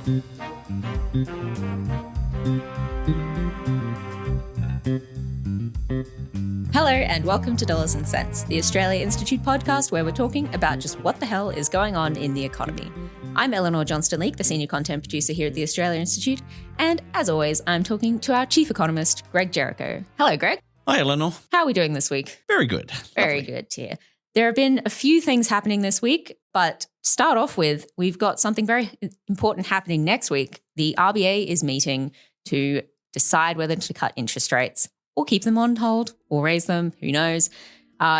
Hello and welcome to Dollars and Cents, the Australia Institute podcast where we're talking about just what the hell is going on in the economy. I'm Elinor Johnston-Leake, the senior content producer here at the Australia Institute, and as always, I'm talking to our chief economist, Greg Jericho. Hello, Greg. Hi, Elinor. How are we doing this week? Very good. Very good to hear. There have been a few things happening this week, but to start off with, we've got something very important happening next week. The RBA is meeting to decide whether to cut interest rates or keep them on hold or raise them, who knows.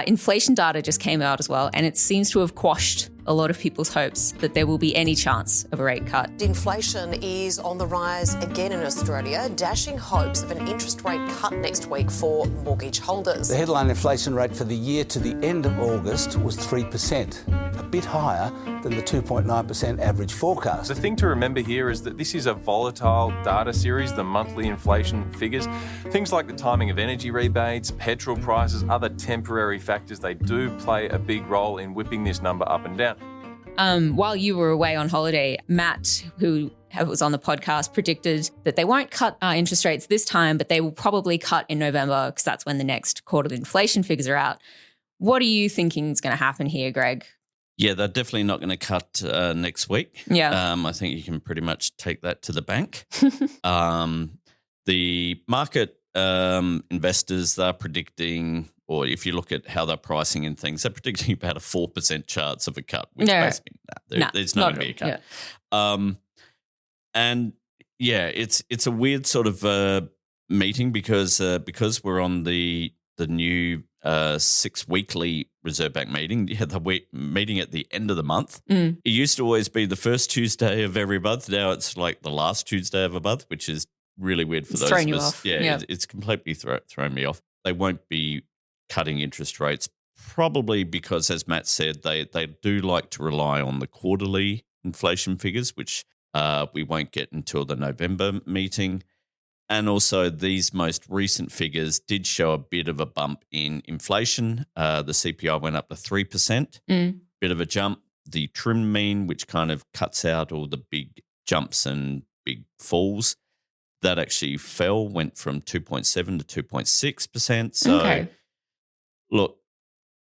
Inflation data just came out as well, and it seems to have quashed a lot of people's hopes that there will be any chance of a rate cut. Inflation is on the rise again in Australia, dashing hopes of an interest rate cut next week for mortgage holders. The headline inflation rate for the year to the end of August was 3%, a bit higher than the 2.9% average forecast. The thing to remember here is that this is a volatile data series, the monthly inflation figures. Things like the timing of energy rebates, petrol prices, other temporary factors, they do play a big role in whipping this number up and down. While you were away on holiday, Matt, who was on the podcast, predicted that they won't cut interest rates this time, but they will probably cut in November because that's when the next quarterly inflation figures are out. What are you thinking is going to happen here, Greg? Yeah, they're definitely not going to cut next week. Yeah. I think you can pretty much take that to the bank. The market investors are predicting, or if you look at how they're pricing in things, they're predicting about a 4% chance of a cut, which basically there's not going to be a cut. Yeah. And yeah, it's a weird sort of meeting because we're on the new 6 weekly Reserve Bank meeting. You had the meeting at the end of the month. It used to always be the first Tuesday of every month. Now it's like the last Tuesday of a month, which is really weird for those of us. Yeah. It's completely thrown me off. They won't be cutting interest rates, probably because, as Matt said, they do like to rely on the quarterly inflation figures, which we won't get until the November meeting. And also these most recent figures did show a bit of a bump in inflation. The CPI went up to 3%, bit of a jump. The trim mean, which kind of cuts out all the big jumps and big falls, that actually fell, went from 2.7 to 2.6%. So look,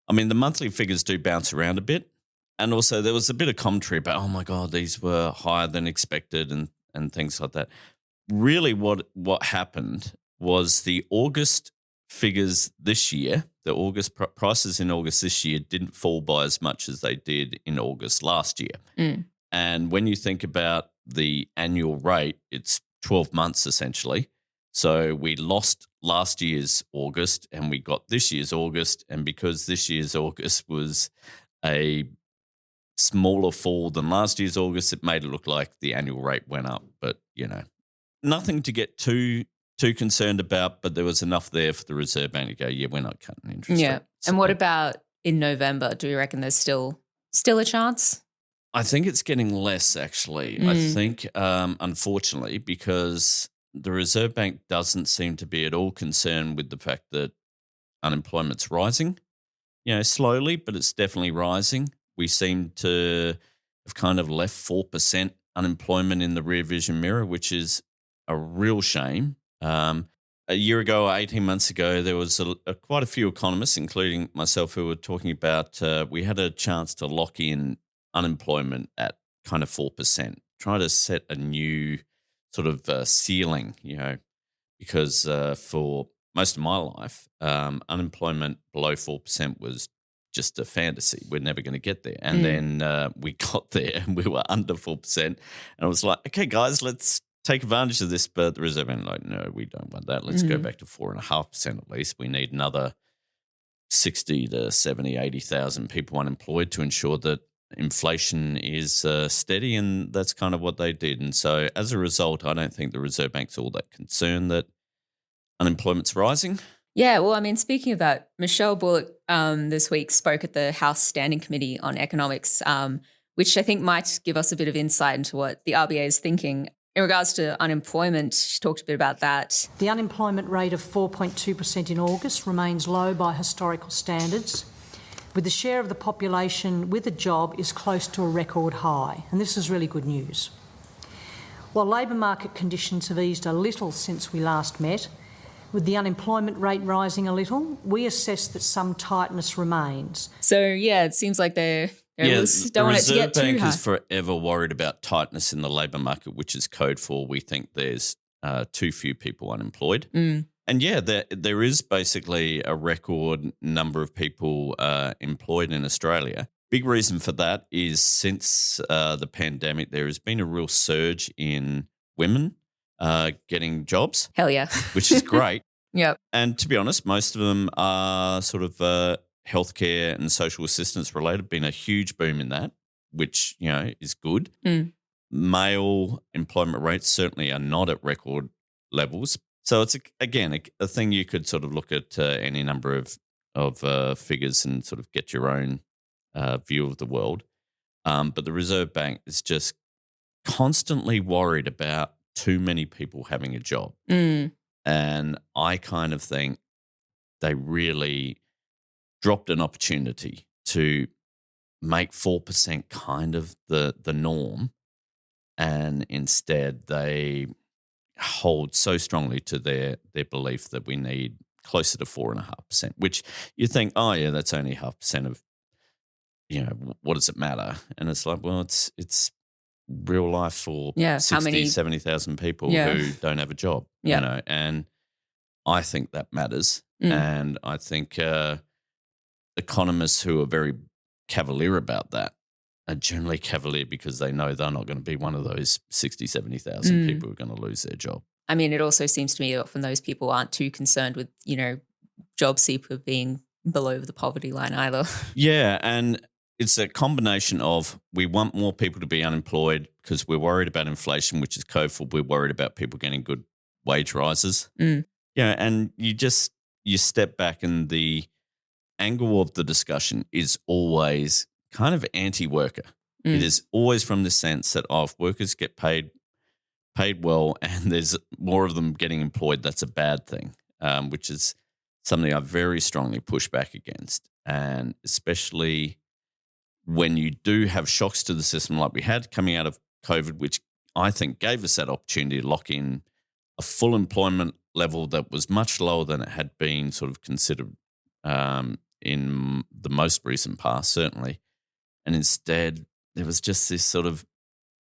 I mean, the monthly figures do bounce around a bit. And also there was a bit of commentary about, oh my God, these were higher than expected and things like that. Really what happened was the August figures this year, the August prices in August this year didn't fall by as much as they did in August last year. And when you think about the annual rate, it's 12 months essentially. So we lost last year's August and we got this year's August. And because this year's August was a smaller fall than last year's August, it made it look like the annual rate went up. But, you know, nothing to get too concerned about, but there was enough there for the Reserve Bank to go, yeah, we're not cutting interest rates. And what about in November? Do you reckon there's still a chance? I think it's getting less, actually. I think, unfortunately, because the Reserve Bank doesn't seem to be at all concerned with the fact that unemployment's rising, you know, slowly, but it's definitely rising. We seem to have kind of left 4% unemployment in the rear vision mirror, which is a real shame. A year ago, 18 months ago, there was quite a few economists, including myself, who were talking about we had a chance to lock in unemployment at kind of 4%, try to set a new sort of ceiling, you know, because for most of my life, unemployment below 4% was just a fantasy. We're never going to get there. And then we got there and we were under 4%. And I was like, okay, guys, let's take advantage of this. But the Reserve Bank like, no, we don't want that. Let's go back to 4.5% at least. We need another 60 to 70, 80,000 people unemployed to ensure that inflation is steady, and that's kind of what they did. And so as a result, I don't think the Reserve Bank's all that concerned that unemployment's rising. Yeah, well, I mean, speaking of that, Michelle Bullock this week spoke at the House Standing Committee on Economics, which I think might give us a bit of insight into what the RBA is thinking. In regards to unemployment, she talked a bit about that. The unemployment rate of 4.2% in August remains low by historical standards, with the share of the population with a job is close to a record high, and this is really good news. While labour market conditions have eased a little since we last met, with the unemployment rate rising a little, we assess that some tightness remains. So, yeah, it seems like they don't want it to get too high. The Reserve Bank is forever worried about tightness in the labour market, which is code for we think there's too few people unemployed. Mm. And, yeah, there is basically a record number of people employed in Australia. Big reason for that is since the pandemic, there has been a real surge in women getting jobs. Hell yeah. Which is great. Yep. And to be honest, most of them are sort of healthcare and social assistance related. Been a huge boom in that, which, is good. Mm. Male employment rates certainly are not at record levels. So it's, again, a thing you could sort of look at any number of figures and sort of get your own view of the world. But the Reserve Bank is just constantly worried about too many people having a job. Mm. And I kind of think they really dropped an opportunity to make 4% kind of the norm. And instead they hold so strongly to their belief that we need closer to 4.5%, which you think, oh yeah, that's only 0.5% of, what does it matter? And it's like, well, it's real life for 70,000 people who don't have a job, and I think that matters. And I think economists who are very cavalier about that are generally cavalier because they know they're not going to be one of those 60, 70,000 people who are going to lose their job. I mean, it also seems to me that often those people aren't too concerned with, job seeker being below the poverty line either. Yeah, and it's a combination of we want more people to be unemployed because we're worried about inflation, which is code for we're worried about people getting good wage rises. Mm. And you step back and the angle of the discussion is always kind of anti-worker. Mm. It is always from the sense that if workers get paid well and there's more of them getting employed, that's a bad thing, which is something I very strongly push back against. And especially when you do have shocks to the system like we had coming out of COVID, which I think gave us that opportunity to lock in a full employment level that was much lower than it had been sort of considered in the most recent past, certainly. And instead, there was just this sort of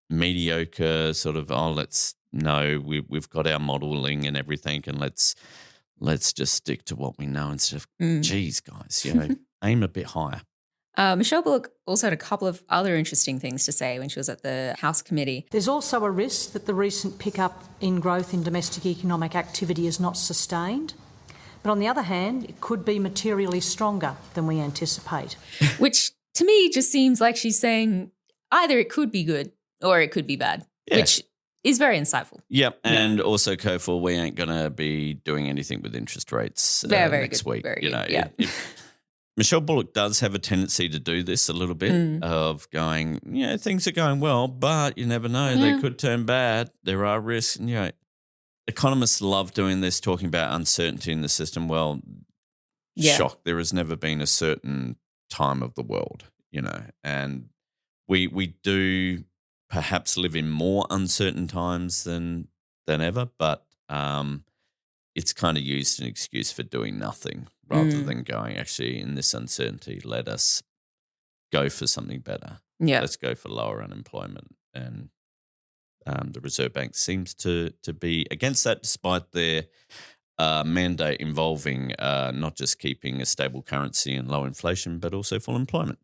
mediocre sort of, we've got our modelling and everything and let's just stick to what we know instead of, geez, guys, aim a bit higher. Michelle Bullock also had a couple of other interesting things to say when she was at the House Committee. There's also a risk that the recent pickup in growth in domestic economic activity is not sustained. But on the other hand, it could be materially stronger than we anticipate. Which to me just seems like she's saying either it could be good or it could be bad, which is very insightful. Yep, and also COFOR, we ain't going to be doing anything with interest rates very next good, week. Very good. Michelle Bullock does have a tendency to do this a little bit of going, things are going well, but you never know. They could turn bad. There are risks. And, economists love doing this, talking about uncertainty in the system. Well, shock. There has never been a certain time of the world, and we do perhaps live in more uncertain times than ever, but it's kind of used as an excuse for doing nothing rather than going, actually, in this uncertainty, let us go for something better. Yeah. Let's go for lower unemployment. And the Reserve Bank seems to be against that, despite their mandate involving not just keeping a stable currency and low inflation, but also full employment.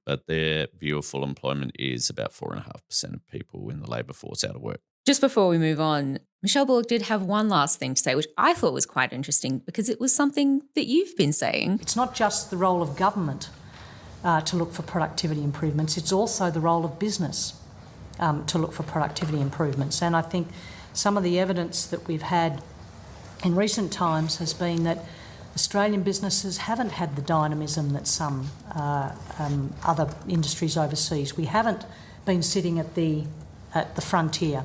But their view of full employment is about 4.5% of people in the labour force out of work. Just before we move on, Michelle Bullock did have one last thing to say, which I thought was quite interesting because it was something that you've been saying. It's not just the role of government to look for productivity improvements, it's also the role of business to look for productivity improvements. And I think some of the evidence that we've had in recent times has been that Australian businesses haven't had the dynamism that some other industries overseas. We haven't been sitting at the frontier,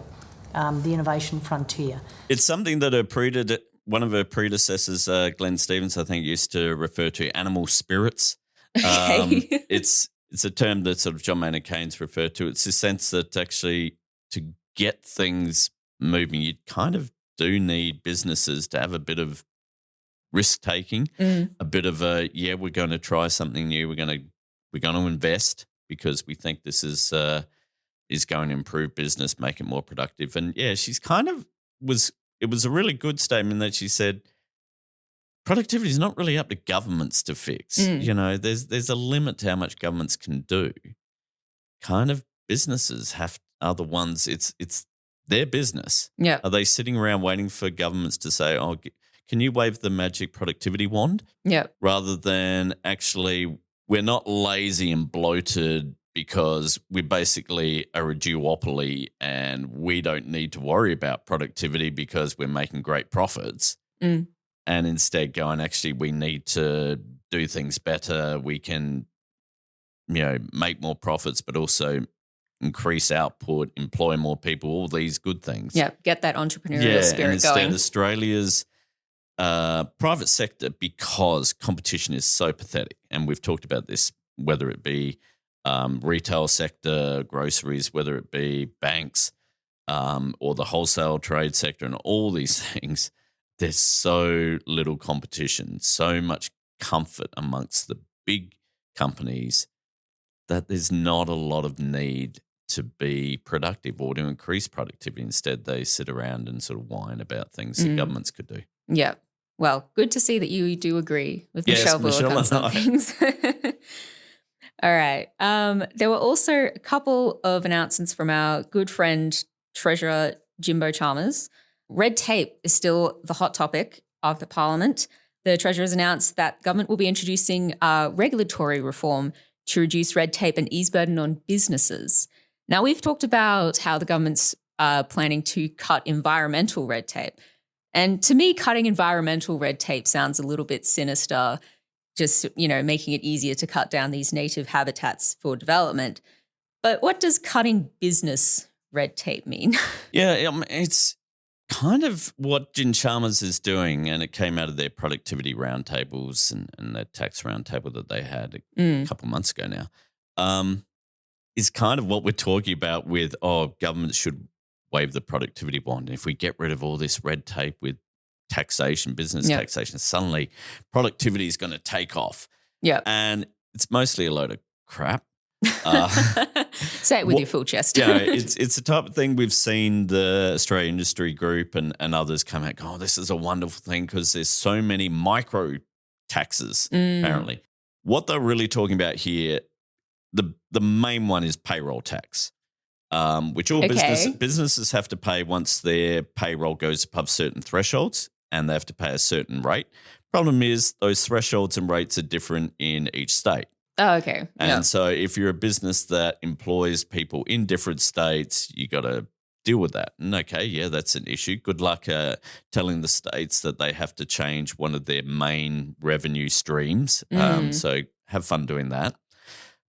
the innovation frontier. It's something that one of her predecessors, Glenn Stevens, I think, used to refer to animal spirits. Okay. It's a term that sort of John Maynard Keynes referred to. It's the sense that actually to get things moving, you kind of do need businesses to have a bit of risk taking, a bit of we're going to try something new. We're going to invest because we think this is going to improve business, make it more productive. And she's kind of it was a really good statement that she said, productivity is not really up to governments to fix. There's a limit to how much governments can do. Kind of businesses are the ones, it's their business. Yeah. Are they sitting around waiting for governments to say, oh, can you wave the magic productivity wand? Yeah. Rather than actually, we're not lazy and bloated because we basically are a duopoly and we don't need to worry about productivity because we're making great profits. And instead going, actually, we need to do things better. We can, make more profits, but also increase output, employ more people, all these good things. Yeah, get that entrepreneurial spirit and instead going. Australia's private sector, because competition is so pathetic, and we've talked about this, whether it be retail sector, groceries, whether it be banks or the wholesale trade sector and all these things, there's so little competition, so much comfort amongst the big companies that there's not a lot of need to be productive or to increase productivity. Instead, they sit around and sort of whine about things that governments could do. Yeah. Well, good to see that you do agree with Yes, Michelle Bullock on some things. All right. There were also a couple of announcements from our good friend, Treasurer Jim Chalmers. Red tape is still the hot topic of the Parliament. The Treasurer has announced that government will be introducing regulatory reform to reduce red tape and ease burden on businesses. Now, we've talked about how the government's planning to cut environmental red tape. And to me, cutting environmental red tape sounds a little bit sinister, just, making it easier to cut down these native habitats for development. But what does cutting business red tape mean? Yeah, it's kind of what Jim Chalmers is doing, and it came out of their productivity roundtables and their tax roundtable that they had a couple months ago now, is kind of what we're talking about with, governments should wave the productivity wand. And if we get rid of all this red tape with taxation, business taxation, suddenly productivity is going to take off. Yeah. And it's mostly a load of crap. Say it with your full chest. It's the type of thing we've seen the Australian Industry Group and others come out, oh, this is a wonderful thing because there's so many micro taxes, apparently. What they're really talking about here, the main one is payroll tax, which all businesses have to pay once their payroll goes above certain thresholds, and they have to pay a certain rate. Problem is those thresholds and rates are different in each state. Oh, okay. And so if you're a business that employs people in different states, you got to deal with that. And that's an issue. Good luck telling the states that they have to change one of their main revenue streams. So have fun doing that.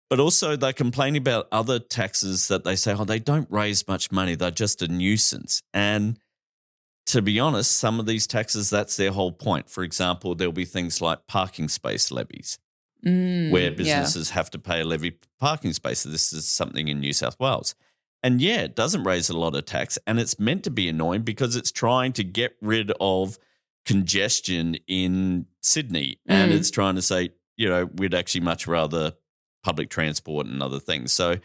But also they're complaining about other taxes that they say, they don't raise much money. They're just a nuisance. And to be honest, some of these taxes, that's their whole point. For example, there'll be things like parking space levies. Where businesses have to pay a levy per parking space. So this is something in New South Wales. And it doesn't raise a lot of tax, and it's meant to be annoying because it's trying to get rid of congestion in Sydney. And it's trying to say, we'd actually much rather public transport and other things. So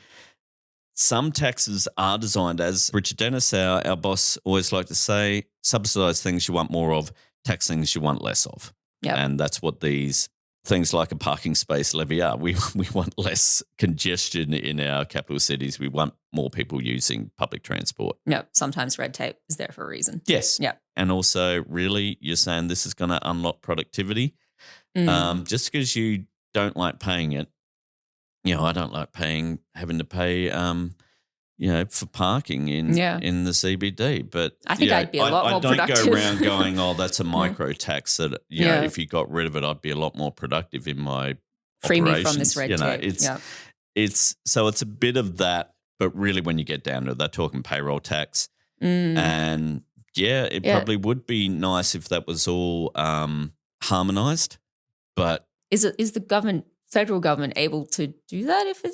some taxes are designed, as Richard Dennis, our boss, always like to say, subsidise things you want more of, tax things you want less of. Yep. And that's what these things like a parking space levy are. We want less congestion in our capital cities. We want more people using public transport. No, sometimes red tape is there for a reason. Yes. Yeah. And also, really, you're saying this is going to unlock productivity. Just because you don't like paying it, I don't like having to pay, for parking in the CBD. But I think I'd be a lot more productive. I don't go around going, that's a micro tax that, if you got rid of it, I'd be a lot more productive in my Free operations. me from this red tape. It's a bit of that, but really when you get down to it, they're talking payroll tax. And it probably would be nice if that was all harmonised. But is the federal government able to do that if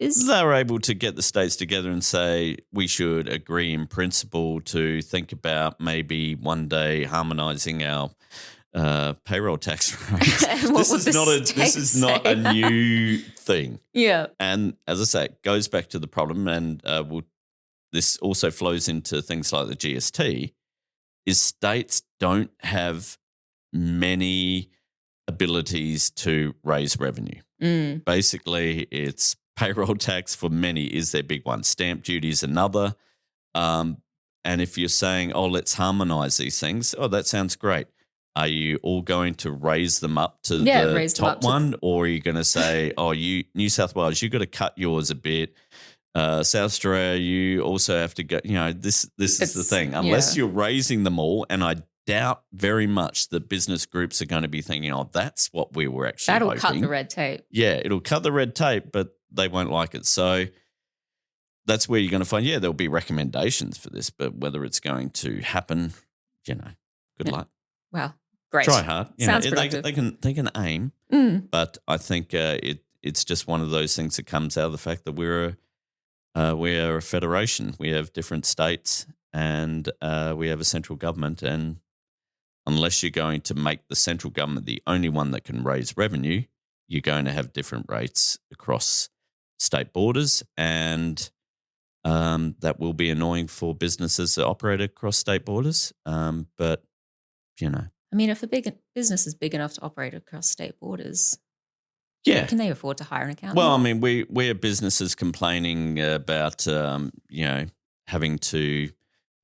They're able to get the states together and say we should agree in principle to think about maybe one day harmonising our payroll tax rates. This is not a new thing. Yeah. And as I say, it goes back to the problem, and this also flows into things like the GST, is states don't have many abilities to raise revenue. Basically, it's payroll tax for many is their big one. Stamp duty is another. And if you're saying, let's harmonise these things, that sounds great. Are you all going to raise them up to the top one, or are you going to say, New South Wales, you've got to cut yours a bit. South Australia, you also have to go, this is the thing. Unless you're raising them all, and I doubt very much that business groups are going to be thinking, that's what we were actually hoping. That'll cut the red tape. Yeah, it'll cut the red tape, but they won't like it. So that's where you're going to find, there'll be recommendations for this, but whether it's going to happen, good luck. Wow, great. Try hard. Sounds productive. They can aim, but I think it's just one of those things that comes out of the fact that we're a federation. We have different states, and we have a central government, and unless you're going to make the central government the only one that can raise revenue, you're going to have different rates across state borders, and that will be annoying for businesses that operate across state borders. But, I mean, if a big business is big enough to operate across state borders, can they afford to hire an accountant? Well, I mean, we have businesses complaining about, having to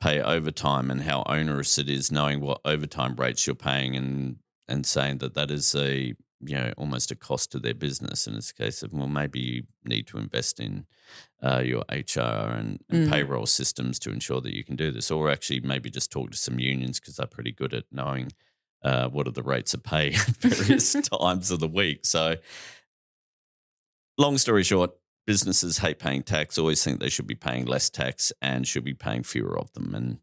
pay overtime and how onerous it is knowing what overtime rates you're paying, and saying that is almost a cost to their business. And it's a case of, maybe you need to invest in your HR and payroll systems to ensure that you can do this, or actually maybe just talk to some unions, because they're pretty good at knowing what are the rates of pay at various times of the week. So long story short, businesses hate paying tax, always think they should be paying less tax and should be paying fewer of them. And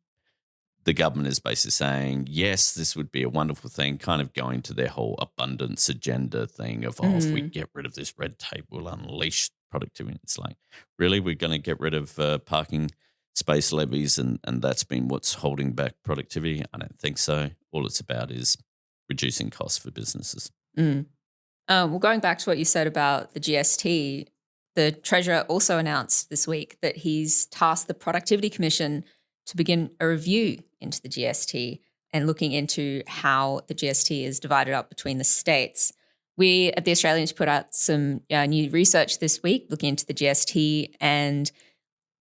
the government is basically saying, yes, this would be a wonderful thing, kind of going to their whole abundance agenda thing of, if we get rid of this red tape, we'll unleash productivity. It's like, really, we're going to get rid of parking space levies and that's been what's holding back productivity? I don't think so. All it's about is reducing costs for businesses. Well, going back to what you said about the GST, the Treasurer also announced this week that he's tasked the Productivity Commission to begin a review into the GST and looking into how the GST is divided up between the states. We at the Australians put out some new research this week looking into the GST and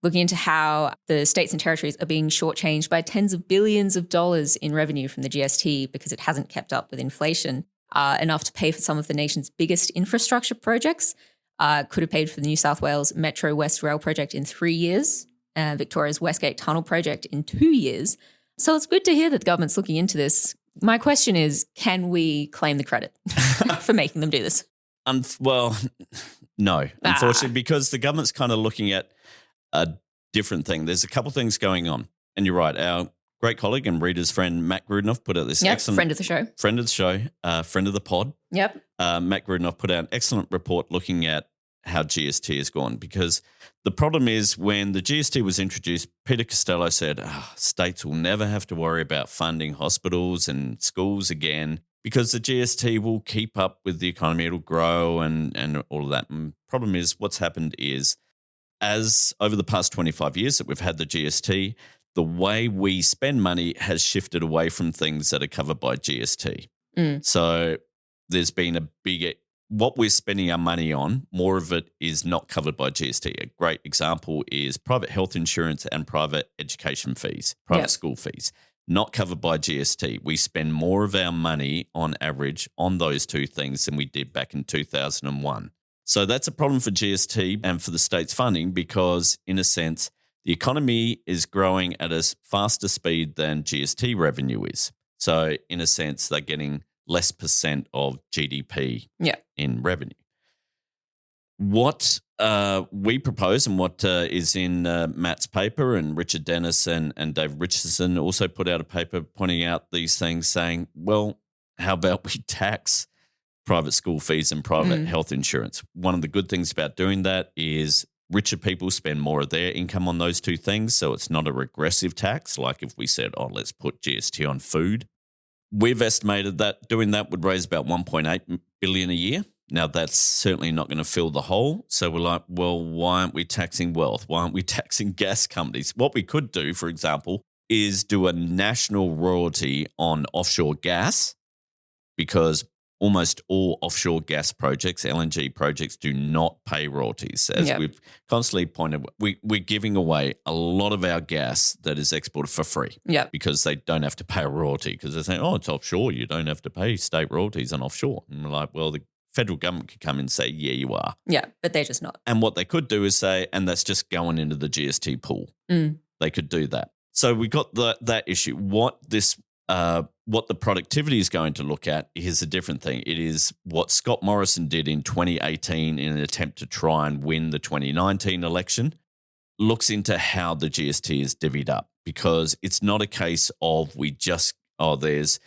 looking into how the states and territories are being shortchanged by tens of billions of dollars in revenue from the GST because it hasn't kept up with inflation, enough to pay for some of the nation's biggest infrastructure projects. Could have paid for the New South Wales Metro West Rail project in 3 years, Victoria's Westgate Tunnel project in 2 years. So it's good to hear that the government's looking into this. My question is, can we claim the credit for making them do this? Well, no, unfortunately, because the government's kind of looking at a different thing. There's a couple things going on. And you're right, our great colleague and reader's friend, Matt Grudenoff, put out this excellent... friend of the show. Friend of the pod. Yep. Matt Grudenoff put out an excellent report looking at how GST has gone, because the problem is when the GST was introduced, Peter Costello said, states will never have to worry about funding hospitals and schools again because the GST will keep up with the economy, it'll grow and all of that. And the problem is what's happened is as over the past 25 years that we've had the GST, the way we spend money has shifted away from things that are covered by GST. So there's been what we're spending our money on, more of it is not covered by GST. A great example is private health insurance and private education fees, private school fees, not covered by GST. We spend more of our money on average on those two things than we did back in 2001. So that's a problem for GST and for the state's funding because, in a sense, the economy is growing at a faster speed than GST revenue is. So, in a sense, they're getting less % of GDP in revenue. What we propose and what is in Matt's paper, and Richard Dennis and Dave Richardson also put out a paper pointing out these things saying, well, how about we tax private school fees and private health insurance. One of the good things about doing that is richer people spend more of their income on those two things, so it's not a regressive tax like if we said, let's put GST on food. We've estimated that doing that would raise about $1.8 billion a year. Now, that's certainly not going to fill the hole. So we're like, well, why aren't we taxing wealth? Why aren't we taxing gas companies? What we could do, for example, is do a national royalty on offshore gas, because almost all offshore gas projects, LNG projects, do not pay royalties. As we've constantly pointed out, we're giving away a lot of our gas that is exported for free because they don't have to pay a royalty, because they're saying, it's offshore, you don't have to pay state royalties on offshore. And we're like, well, the federal government could come in and say, yeah, you are. Yeah, but they're just not. And what they could do is say, and that's just going into the GST pool. They could do that. So we got that issue. What the productivity is going to look at is a different thing. It is what Scott Morrison did in 2018 in an attempt to try and win the 2019 election, looks into how the GST is divvied up, because it's not a case of there's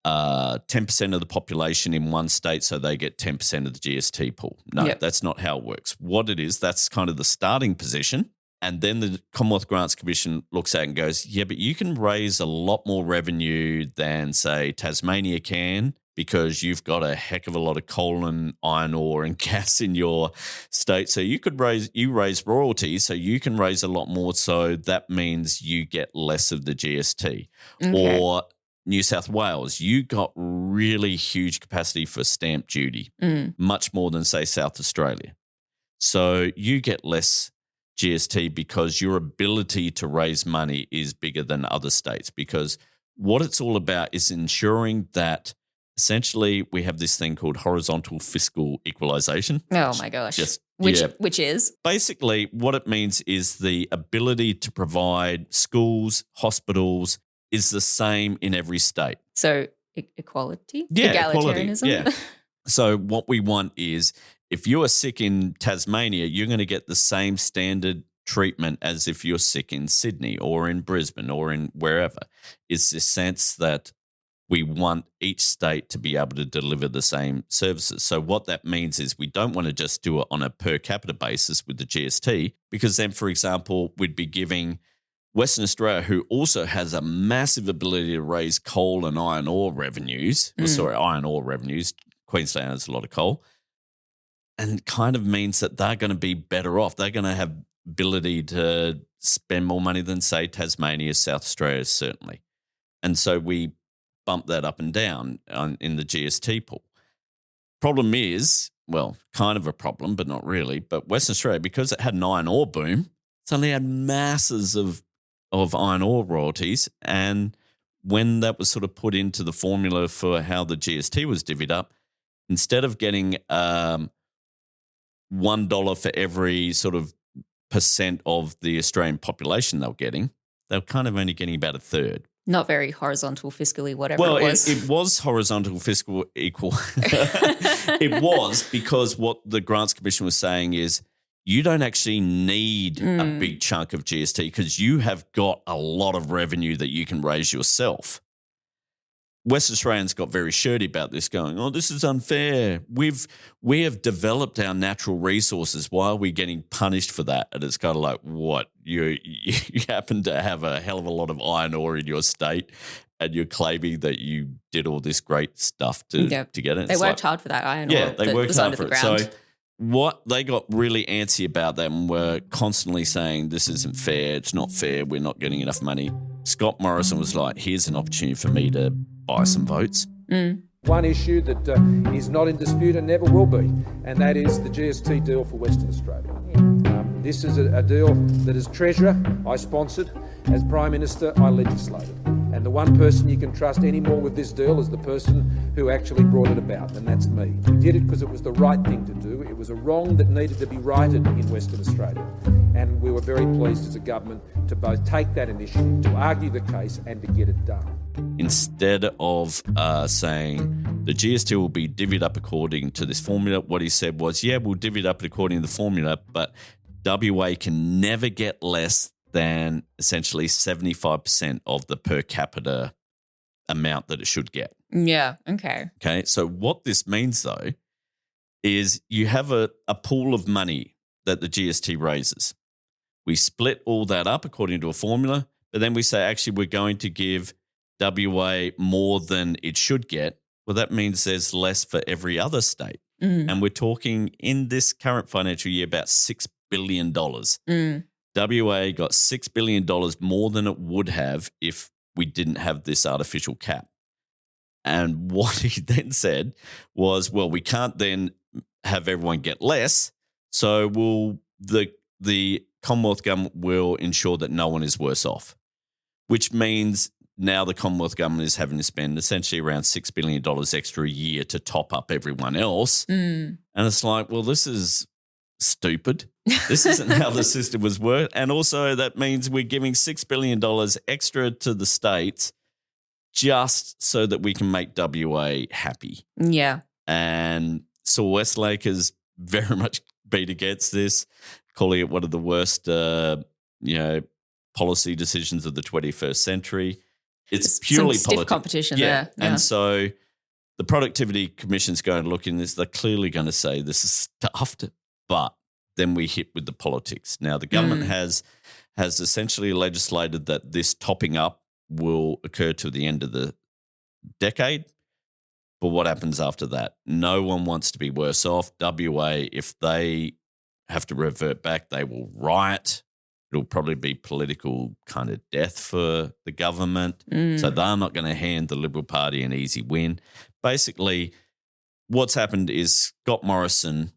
10% of the population in one state, so they get 10% of the GST pool. No, that's not how it works. What it is, that's kind of the starting position. And then the Commonwealth Grants Commission looks at it and goes, yeah, but you can raise a lot more revenue than, say, Tasmania can, because you've got a heck of a lot of coal and iron ore and gas in your state. So you raise royalties, so you can raise a lot more. So that means you get less of the GST. Okay. Or New South Wales, you got really huge capacity for stamp duty, much more than, say, South Australia. So you get less GST because your ability to raise money is bigger than other states, because what it's all about is ensuring that essentially we have this thing called horizontal fiscal equalization. Oh, my gosh. Which is? Basically, what it means is the ability to provide schools, hospitals is the same in every state. So equality? Yeah, egalitarianism? Equality, yeah. So what we want is, if you are sick in Tasmania, you're going to get the same standard treatment as if you're sick in Sydney or in Brisbane or in wherever. It's the sense that we want each state to be able to deliver the same services. So what that means is we don't want to just do it on a per capita basis with the GST, because then, for example, we'd be giving Western Australia, who also has a massive ability to raise coal and iron ore revenues, Queensland has a lot of coal, and kind of means that they're going to be better off. They're going to have ability to spend more money than, say, Tasmania, South Australia, certainly. And so we bump that up and down in the GST pool. Problem is, well, kind of a problem, but not really, but Western Australia, because it had an iron ore boom, suddenly had masses of iron ore royalties. And when that was sort of put into the formula for how the GST was divvied up, instead of getting $1 for every sort of percent of the Australian population they were kind of only getting about a third. Not very horizontal fiscally, whatever it was. It was horizontal fiscal equal. It was, because what the Grants Commission was saying is you don't actually need a big chunk of GST because you have got a lot of revenue that you can raise yourself. West Australians got very shirty about this, going, this is unfair. We have developed our natural resources. Why are we getting punished for that? And it's kind of like, what? You happen to have a hell of a lot of iron ore in your state, and you're claiming that you did all this great stuff to get it. They worked hard for that iron ore. Yeah, they worked hard for it. Ground. So what they got really antsy about that and were constantly saying, this isn't fair, it's not fair, we're not getting enough money. Scott Morrison was like, here's an opportunity for me to buy some votes. One issue that is not in dispute and never will be, and that is the GST deal for Western Australia. This is a deal that as Treasurer I sponsored, as Prime Minister I legislated. And the one person you can trust anymore with this deal is the person who actually brought it about, and that's me. We did it because it was the right thing to do. It was a wrong that needed to be righted in Western Australia. And we were very pleased as a government to both take that initiative, to argue the case and to get it done. Instead of saying the GST will be divvied up according to this formula, what he said was, we'll divvy it up according to the formula, but WA can never get less than essentially 75% of the per capita amount that it should get. Yeah. Okay. Okay. So what this means, though, is you have a pool of money that the GST raises. We split all that up according to a formula, but then we say, actually, we're going to give WA more than it should get. Well, that means there's less for every other state. And we're talking in this current financial year about $6 billion. WA got $6 billion more than it would have if we didn't have this artificial cap. And what he then said was, well, we can't then have everyone get less, so the Commonwealth government will ensure that no one is worse off, which means now the Commonwealth government is having to spend essentially around $6 billion extra a year to top up everyone else. And it's like, well, this is stupid. This isn't how the system was worked. And also that means we're giving $6 billion extra to the states just so that we can make WA happy. Yeah. And so Westlake has very much been against this, calling it one of the worst, policy decisions of the 21st century. It's purely some stiff competition there. Yeah. And so the Productivity Commission's going to look in this. They're clearly going to say this is stuffed, but then we hit with the politics. Now, the government has essentially legislated that this topping up will occur to the end of the decade. But what happens after that? No one wants to be worse off. WA, if they have to revert back, they will riot. It'll probably be political kind of death for the government. So they're not going to hand the Liberal Party an easy win. Basically, what's happened is Scott Morrison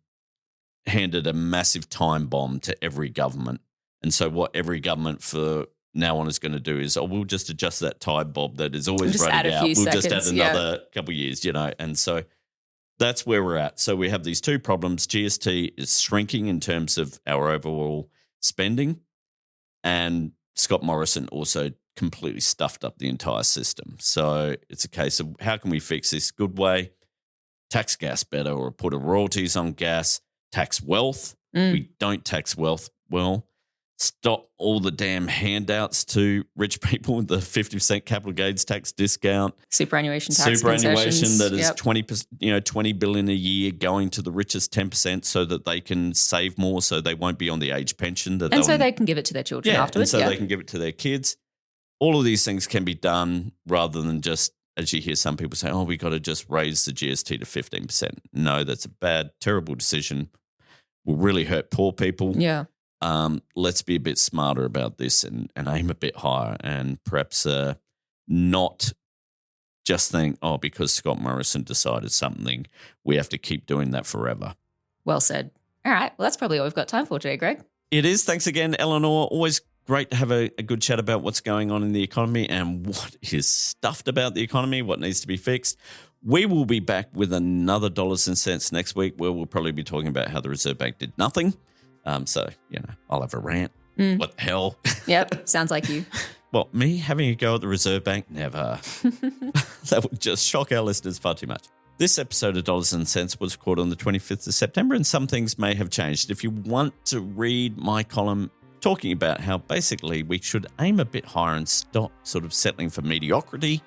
handed a massive time bomb to every government. And so what every government for now on is going to do is, we'll just adjust that time bomb that is always running out. We'll just add another couple of years, And so that's where we're at. So we have these two problems. GST is shrinking in terms of our overall spending. And Scott Morrison also completely stuffed up the entire system. So it's a case of how can we fix this? Good way, tax gas better, or put a royalties on gas, tax wealth. We don't tax wealth well. Stop all the damn handouts to rich people, the 50% capital gains tax discount. Superannuation tax concessions. That is 20 billion a year going to the richest 10% so that they can save more, so they won't be on the age pension. And so they can give it to their children afterwards. And so they can give it to their kids. All of these things can be done rather than just, as you hear some people say, we got to just raise the GST to 15%. No, that's a bad, terrible decision. Will really hurt poor people. Yeah. Let's be a bit smarter about this and aim a bit higher, and perhaps not just think, because Scott Morrison decided something, we have to keep doing that forever. Well said. All right. Well, that's probably all we've got time for today, Greg. It is. Thanks again, Elinor. Always great to have a good chat about what's going on in the economy and what is stuffed about the economy, what needs to be fixed. We will be back with another Dollars and Cents next week, where we'll probably be talking about how the Reserve Bank did nothing. So, I'll have a rant. What the hell? Yep, sounds like you. Well, me having a go at the Reserve Bank? Never. That would just shock our listeners far too much. This episode of Dollars and Cents was recorded on the 25th of September, and some things may have changed. If you want to read my column talking about how basically we should aim a bit higher and stop sort of settling for mediocrity,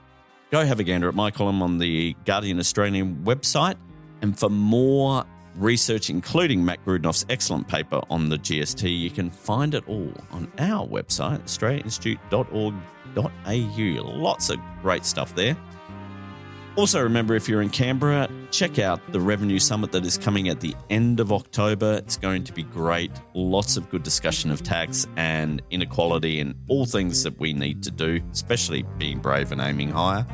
go have a gander at my column on the Guardian Australian website. And for more research, including Matt Grudnoff's excellent paper on the GST, you can find it all on our website, australiainstitute.org.au. Lots of great stuff there. Also, remember, if you're in Canberra, check out the Revenue Summit that is coming at the end of October. It's going to be great. Lots of good discussion of tax and inequality and all things that we need to do, especially being brave and aiming higher.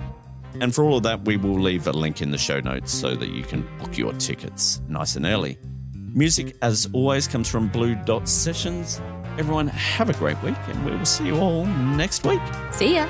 And for all of that, we will leave a link in the show notes so that you can book your tickets nice and early. Music, as always, comes from Blue Dot Sessions. Everyone, have a great week, and we will see you all next week. See ya.